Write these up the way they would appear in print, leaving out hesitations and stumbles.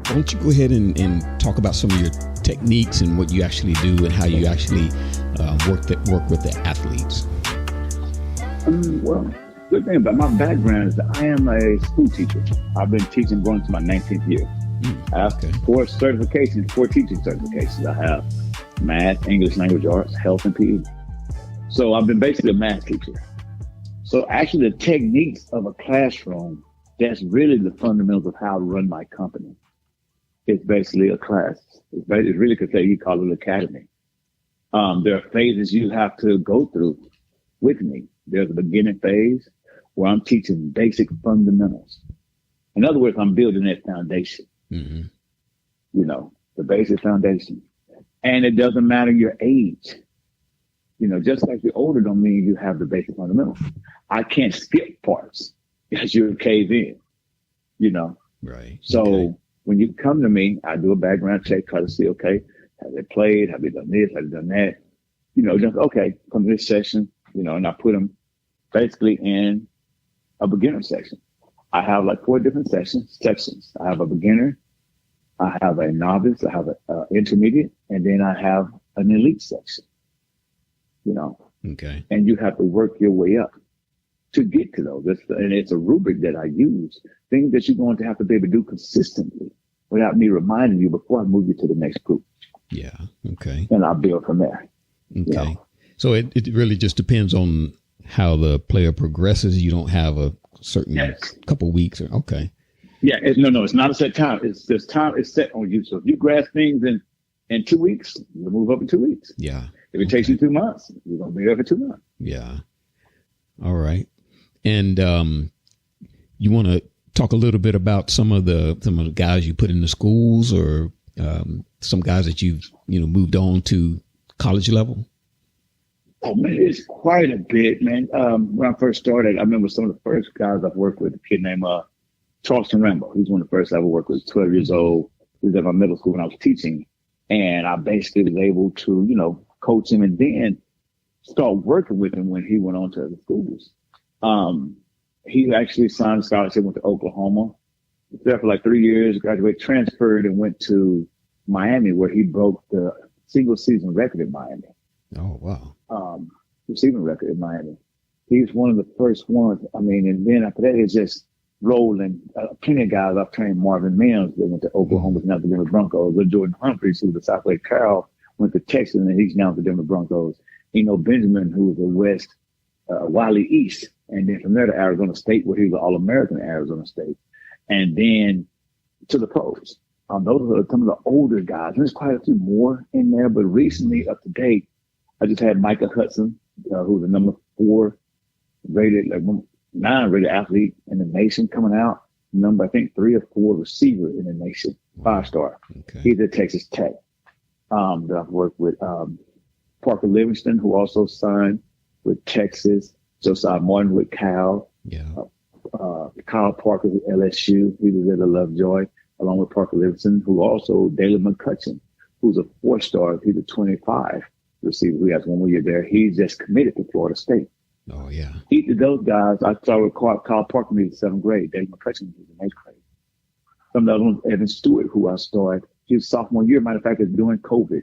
Why don't you go ahead and talk about some of your techniques and what you actually do and how you actually work with the athletes? Well, good thing about my background is that I am a school teacher. I've been teaching going to my 19th year. I have four teaching certifications. I have math, English language arts, health, and PE. So I've been basically a math teacher. So actually the techniques of a classroom, that's really the fundamentals of how to run my company. It's basically a class. It's really could say you call it an academy. There are phases you have to go through with me. There's a beginning phase where I'm teaching basic fundamentals. In other words, I'm building that foundation. Mm-hmm. You know, the basic foundation. And it doesn't matter your age. You know, just like you're older don't mean you have the basic fundamentals. I can't skip parts because you'll cave in, you know. Right. So when you come to me, I do a background check, try to see, okay, have they played? Have they done this? Have they done that? You know, just, okay, come to this session, you know, and I put them basically in a beginner section. I have like 4 different sections. I have a beginner, I have a novice, I have an intermediate, and then I have an elite section, you know. Okay. And you have to work your way up to get to those. And it's a rubric that I use, things that you're going to have to be able to do consistently without me reminding you before I move you to the next group. Yeah. Okay. And I'll build from there. Okay. You know? So it really just depends on how the player progresses. You don't have a certain couple weeks or okay. Yeah. It's not a set time. This time is set on you. So if you grasp things in 2 weeks, you'll move up in 2 weeks. Yeah. If it takes you 2 months, you're going to be there for 2 months. Yeah. All right. And you want to talk a little bit about some of the guys you put in the schools or some guys that you've moved on to college level? Oh man, it's quite a bit, man. When I first started, I remember some of the first guys I've worked with. A kid named Charleston Rambo. He's one of the first I ever worked with. 12 years old. He was at my middle school when I was teaching, and I basically was able to coach him and then start working with him when he went on to the schools. He actually signed a scholarship, went to Oklahoma. He was there for like 3 years, graduated, transferred, and went to Miami, where he broke the single season record in Miami. Oh, wow. Receiving record in Miami. He's one of the first ones. I mean, and then after that, it's just rolling. Plenty of guys I've trained. Marvin Mims, that went to Oklahoma, now the Denver Broncos. Jordan Humphreys, who was the Southwest Carroll, went to Texas, and he's now the Denver Broncos. Benjamin, who was the West Wiley East, and then from there to Arizona State, where he was an All-American at Arizona State, and then to the pros. Those are some of the older guys. There's quite a few more in there, but recently, up to date, I just had Micah Hudson, who's the number 4 rated, like 9 rated athlete in the nation, coming out. Number, I think, 3 or 4 receiver in the nation, 5-star. Okay. He's at Texas Tech. That I've worked with Parker Livingston, who also signed with Texas. Josiah Martin with Cal. Yeah. Kyle Parker with LSU. He was at the Lovejoy, along with Parker Livingston, who also Dalen McCutcheon, who's a 4-star. He's a 25 receiver. He has 1 more year there. He's just committed to Florida State. Oh, yeah. Each of those guys, I started with Kyle Parker in the 7th grade. Dalen McCutcheon was in the 8th grade. Some of the other ones, Evan Stewart, who I started. He was sophomore year. Matter of fact, it's during COVID.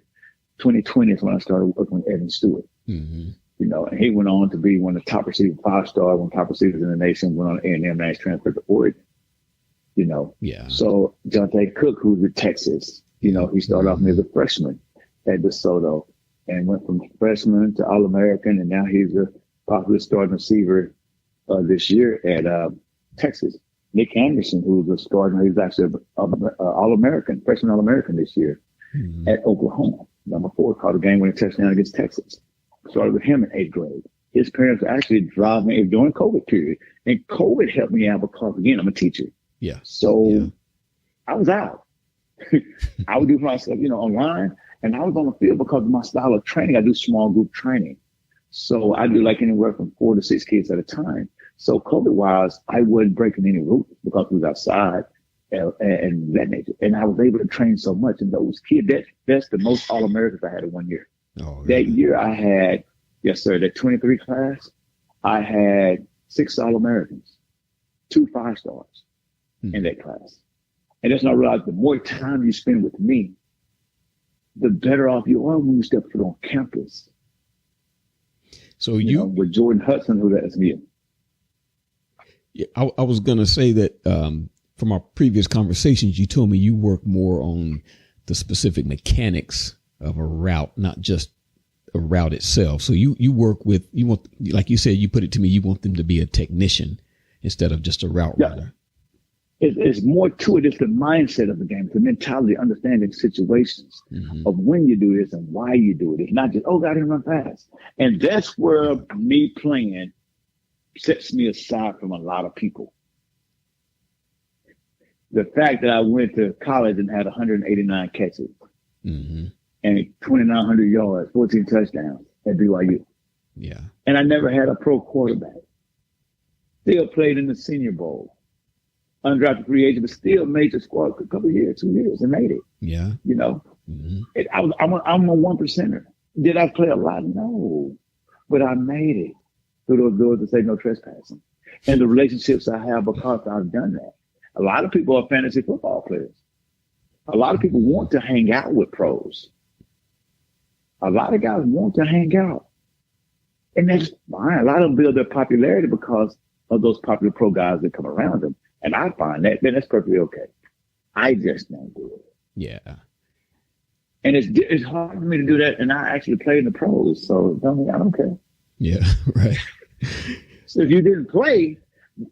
2020 is when I started working with Evan Stewart. Mm-hmm. And he went on to be one of the top receivers, 5-star, one of the top receivers in the nation, went on A&M, now he's transferred to Oregon. Yeah. So Jonte Cook, who's at Texas, he started off as a freshman at DeSoto and went from freshman to All-American, and now he's a possibly starting receiver this year at Texas. Nick Anderson, who's a starter, he's actually an All-American, freshman All-American this year at Oklahoma. Number 4, caught a game-winning touchdown against Texas. Started with him in 8th grade. His parents actually drove me during COVID period. And COVID helped me out because, again, I'm a teacher. Yeah. So I was out. I would do for myself, online. And I was on the field because of my style of training. I do small group training. So I do like anywhere from 4 to 6 kids at a time. So COVID-wise, I wasn't breaking any rules because we was outside and that nature. And I was able to train so much. And those kids, that's the most All-Americans I had in 1 year. Oh, really? That year I had, yes, sir, that 23 class, I had 6 All-Americans, 2 5-stars in that class. And that's when I realized the more time you spend with me, the better off you are when you step foot on campus. So you know, with Jordan Hudson, who that's me. Yeah, I was going to say that from our previous conversations, you told me you work more on the specific mechanics of a route, not just a route itself. So you work with, you want, like you said, you put it to me, you want them to be a technician instead of just a route runner. It's more to it. It's the mindset of the game, the mentality, understanding situations of when you do this and why you do it. It's not just, oh, God, I didn't run fast. And that's where me playing sets me aside from a lot of people. The fact that I went to college and had 189 catches and 2,900 yards, 14 touchdowns at BYU. Yeah. And I never had a pro quarterback. Still played in the Senior Bowl. Undrafted free agent, but still made the squad for a couple of years, 2 years, and made it. Yeah. You know, I'm a one percenter. Did I play a lot? No. But I made it through those doors that say no trespassing. And the relationships I have because I've done that. A lot of people are fantasy football players. A lot of people want to hang out with pros. A lot of guys want to hang out. And that's fine. A lot of them build their popularity because of those popular pro guys that come around them. And I find that, then that's perfectly okay. I just don't do it. Yeah. And it's hard for me to do that. And I actually play in the pros. So I don't care. Yeah, right. So if you didn't play,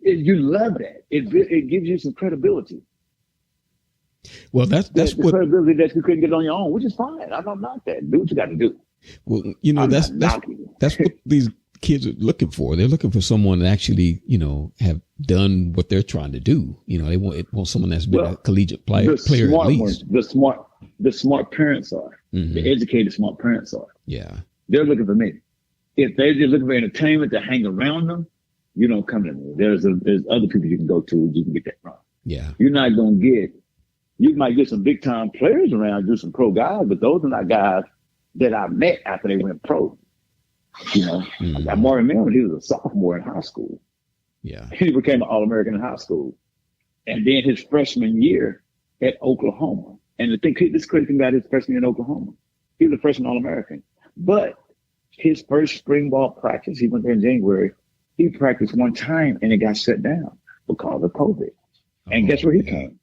you love that. It gives you some credibility. Well, that's the credibility that you couldn't get on your own, which is fine. I don't knock that. Do what you got to do. Well, you know, that's what these kids are looking for. They're looking for someone that actually, you know, have done what they're trying to do. You know, they want someone that's been a collegiate player at least. The smart parents are. The educated smart parents are. Yeah. They're looking for me. If they're just looking for entertainment to hang around them, you don't come to me. There's other people you can go to. You can get that from. Yeah. You're not going to get, you might get some big time players around you, some pro guys, but those are not guys that I met after they went pro. You know, I got Marvin Mill when he was a sophomore in high school. Yeah. He became an All-American in high school. And then his freshman year at Oklahoma. And this crazy thing about his freshman year in Oklahoma, he was a freshman All-American. But his first spring ball practice, he went there in January, he practiced one time and it got shut down because of COVID. And guess where he came?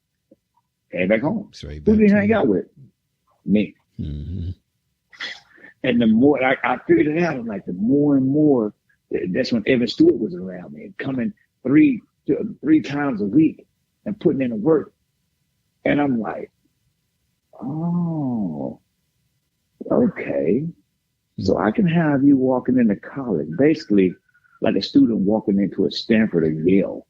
Came back home. Who did he hang out with? Me. And the more I figured it out, like the more and more, that's when Evan Stewart was around me, coming three times a week and putting in the work. And I'm like, oh, okay. So I can have you walking into college, basically like a student walking into a Stanford or Yale.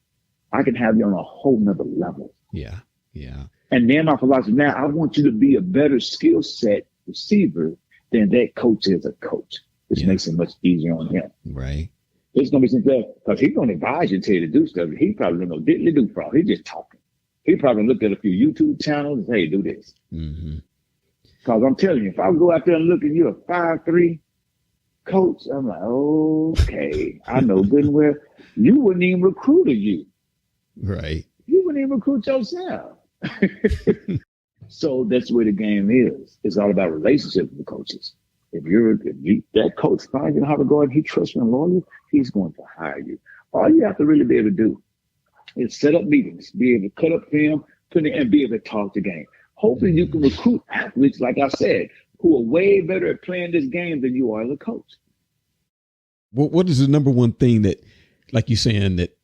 I can have you on a whole nother level. Yeah, yeah. And then my philosophy, now I want you to be a better skill set receiver than that coach is a coach. This makes it much easier on him. Right. It's going to be something, because he's going to advise you, tell you to do stuff. He probably don't know diddly do for all. He's just talking. He probably looked at a few YouTube channels and say, hey, do this. Because I'm telling you, if I would go out there and look at you, a 5'3" coach, I'm like, okay, I know good and well. You wouldn't even recruit you. Right. You wouldn't even recruit yourself. So that's where the game is. It's all about relationships with the coaches. If that coach finds you how to go and he trusts you and loyal, he's going to hire you. All you have to really be able to do is set up meetings, be able to cut up film, and be able to talk the game. Hopefully you can recruit athletes, like I said, who are way better at playing this game than you are as a coach. What is the number one thing that, like you're saying, that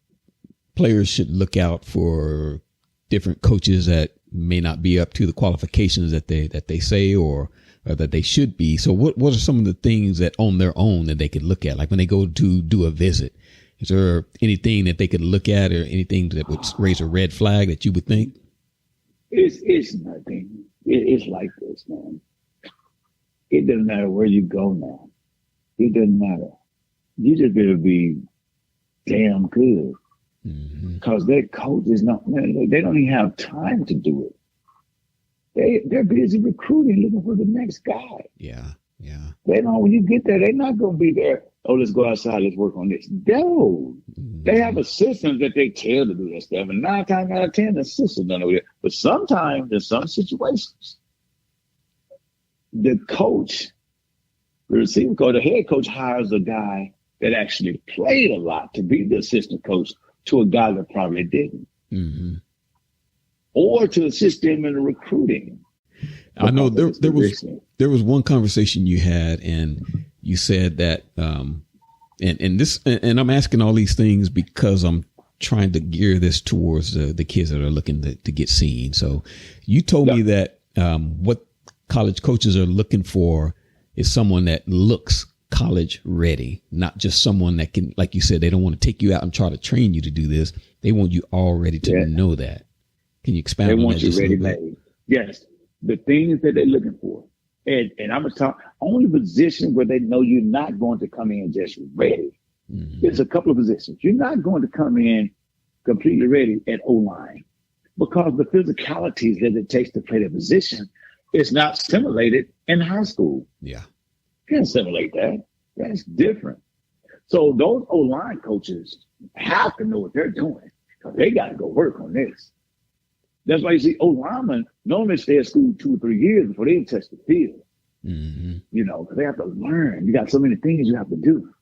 players should look out for different coaches that may not be up to the qualifications that they say or that they should be? So what are some of the things that on their own that they could look at, like when they go to do a visit? Is there anything that they could look at or anything that would raise a red flag that you would think? It's nothing. It's like this, man. It doesn't matter where you go now. It doesn't matter. You just better be damn good. Because their coach is not, man, they don't even have time to do it. They're busy recruiting, looking for the next guy. Yeah, yeah. They know when you get there, they're not going to be there Oh, let's go outside. Let's work on this. No, they have assistants that they tell to do that stuff. And 9 times out of 10, the assistant don't know that. But sometimes, in some situations, the coach, the receiver coach, the head coach hires a guy that actually played a lot to be the assistant coach to a guy that probably didn't. Mm-hmm. Or to assist them in the recruiting. I know there was one conversation you had, and you said that, and I'm asking all these things because I'm trying to gear this towards the kids that are looking to get seen. So you told me that what college coaches are looking for is someone that looks college ready, not just someone that can, like you said, they don't want to take you out and try to train you to do this. They want you already to know that. Can you expand on that? They want you ready made. Yes. The things that they're looking for. And I'm going to talk only position where they know you're not going to come in just ready. Mm-hmm. There's a couple of positions. You're not going to come in completely ready at O-line because the physicalities that it takes to play the position is not simulated in high school. Yeah. You can't simulate that. That's different. So those O-line coaches have to know what they're doing because they got to go work on this. That's why you see O-linemen normally stay at school 2 or 3 years before they even touch the field. Mm-hmm. You know, because they have to learn. You got so many things you have to do.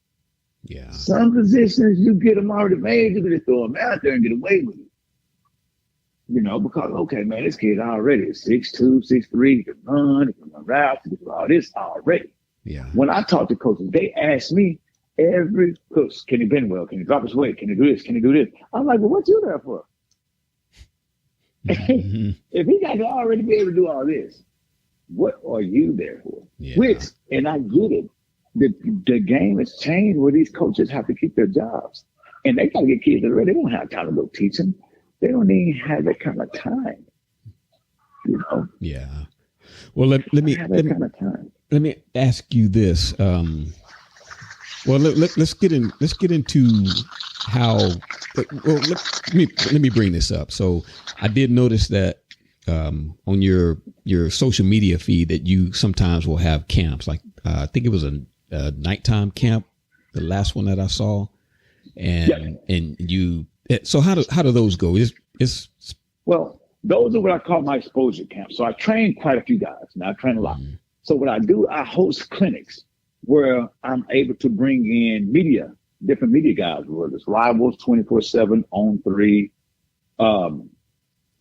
Yeah. Some positions you get them already made, you can just throw them out there and get away with it. You know, because, okay, man, this kid already is 6'2", 6'3", he can run routes, he can do all this already. Yeah. When I talk to coaches, they ask me every coach, can he bend well? Can he drop his weight? Can he do this? Can he do this? I'm like, well, what you there for? Mm-hmm. If he got to already be able to do all this, what are you there for? Yeah. Which, and I get it, the game has changed where these coaches have to keep their jobs. And they got to get kids that are ready. They don't have time to go teach them. They don't even have that kind of time. You know? Yeah. Well, let me ask you this. Well, let's get into how. Well, let me bring this up. So I did notice that on your social media feed that you sometimes will have camps. Like I think it was a nighttime camp, the last one that I saw, and you. So how do those go? Well, those are what I call my exposure camps. So I train quite a few guys. Now I train a lot. Mm-hmm. So what I do, I host clinics where I'm able to bring in different media guys, whether it's Rivals 24/7, On 3,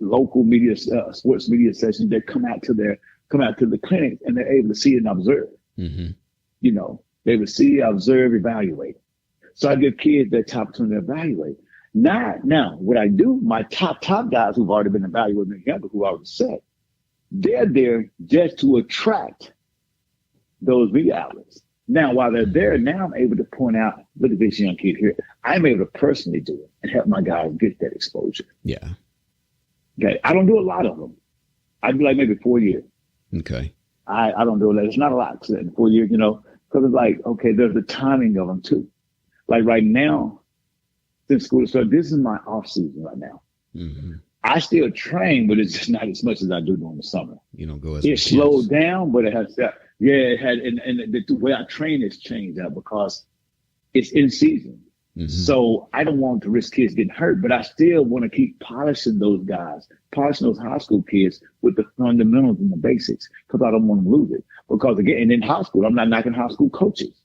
local media, sports media sessions that come out to the clinic and they're able to see and observe. Mm-hmm. You know, they will see, observe, evaluate. So I give kids that opportunity to evaluate. Now, what I do, my top guys who've already been evaluated together, who I already set, they're there just to attract those media outlets. Now, while they're there, now I'm able to point out, look at this young kid here. I'm able to personally do it and help my guys get that exposure. Yeah. Okay. I don't do a lot of them. I do like maybe 4 years. Okay. I don't do a lot. It's not a lot in 4 years, you know, because it's like, okay, there's the timing of them too. Like right now, since school started, this is my off season right now. Mm-hmm. I still train, but it's just not as much as I do during the summer. You don't go as it slowed down, but it has, it had, and the way I train has changed out because it's in season. Mm-hmm. So I don't want to risk kids getting hurt, but I still want to keep polishing those guys, polishing those high school kids with the fundamentals and the basics because I don't want them to lose it. Because again, and in high school, I'm not knocking high school coaches.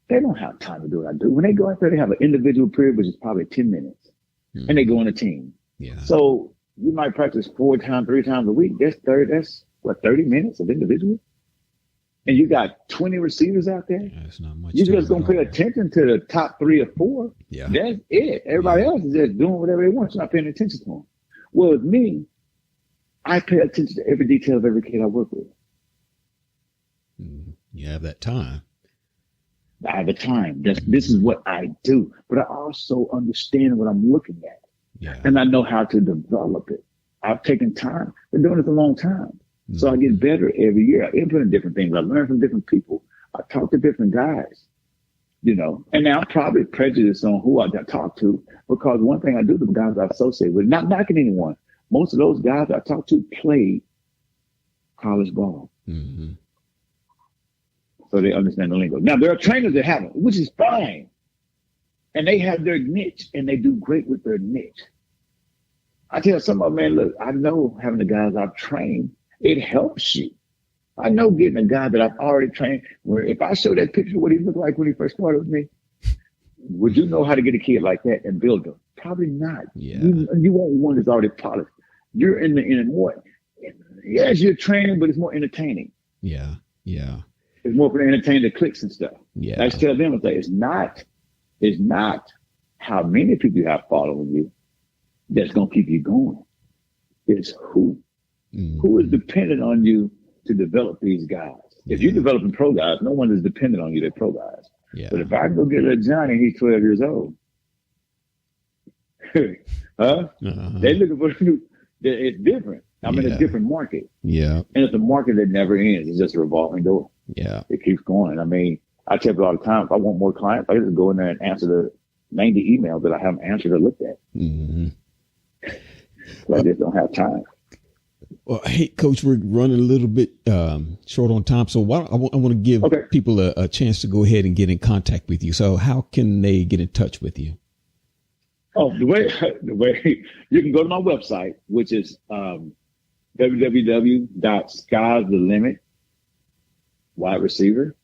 They don't have time to do what I do. When they go out there, they have an individual period, which is probably 10 minutes, and they go on a team. Yeah. So you might practice 3 times a week. That's 30 minutes of individual? And you got 20 receivers out there? Yeah, it's not much. You're just going to pay attention to the top 3 or 4. Yeah. That's it. Everybody else is just doing whatever they want. You're not paying attention to them. Well, with me, I pay attention to every detail of every kid I work with. You have that time. I have the time. This is what I do. But I also understand what I'm looking at. Yeah. And I know how to develop it. I've taken time. Been doing this a long time. Mm-hmm. So I get better every year. I implement different things. I learn from different people. I talk to different guys, you know. And now I'm probably prejudiced on who I talk to because one thing I do to the guys I associate with, not knocking anyone, most of those guys I talk to played college ball. Mm-hmm. so they understand the lingo. Now, there are trainers that haven't, which is fine. And they have their niche, and they do great with their niche. I tell some of them, man, look, I know having the guys I've trained, it helps you. I know getting a guy that I've already trained, where if I show that picture of what he looked like when he first started with me, would you know how to get a kid like that and build them? Probably not. Yeah. You want one that's already polished. You're in a more, yes, you're training, but it's more entertaining. Yeah. Yeah. It's more for the entertainment, the clicks and stuff. Yeah. I tell them, it's not how many people you have following you that's going to keep you going. It's who. Mm-hmm. Who is dependent on you to develop these guys. If you're developing pro guys, no one is dependent on you. They're pro guys. Yeah. But if I go get a Johnny, he's 12 years old. They looking for it's different. I'm in a different market. Yeah. And it's a market that never ends. It's just a revolving door. Yeah. It keeps going. I mean, I tell people all the time, if I want more clients, I just go in there and answer the 90 emails that I haven't answered or looked at. Mm-hmm. So I just don't have time. Well, hey, Coach, we're running a little bit short on time. So I want to give people a chance to go ahead and get in contact with you. So how can they get in touch with you? Oh, the way you can go to my website, which is www.sky'sthelimit wide receiver.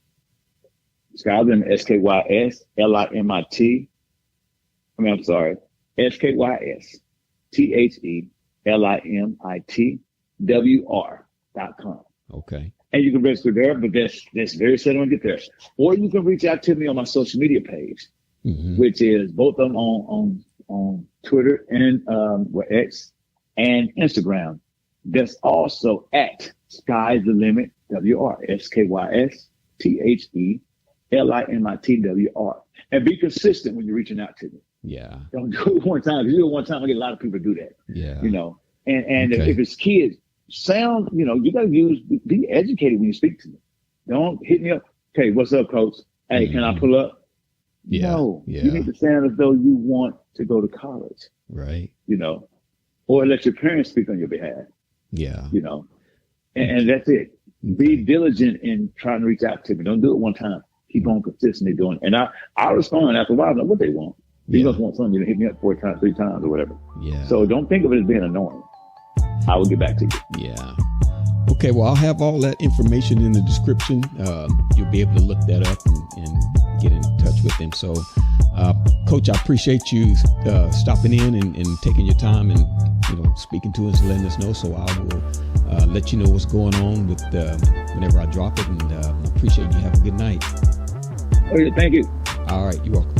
Sky's the Limit, SKYSLIMIT. I'm sorry, SKYSTHELIMITWR.com. Okay. And you can register there, but that's very seldom to get there. Or you can reach out to me on my social media page, which is both of them on Twitter and X and Instagram. That's also at Sky's the Limit WR, SKYSTHELIMITWR. And be consistent when you're reaching out to me. Yeah. Don't do it one time. If you do it one time, I get a lot of people do that. Yeah. You know, and if it's kids, you got to be educated when you speak to them. Don't hit me up. Okay, what's up, coach? Hey, can I pull up? Yeah. No. Yeah. You need to sound as though you want to go to college. Right. Or let your parents speak on your behalf. Yeah. And that's it. Be diligent in trying to reach out to me. Don't do it one time. Keep on consistently doing it. And I'll respond after a while. I know what they want. You just want something to hit me up 4 times, 3 times, or whatever. Yeah. So don't think of it as being annoying. I will get back to you. Yeah. Okay. Well, I'll have all that information in the description. You'll be able to look that up and get in touch with them. So, Coach, I appreciate you stopping in and taking your time and speaking to us and letting us know. So I will let you know what's going on with whenever I drop it. And I appreciate you. Have a good night. Okay, thank you. All right. You're welcome.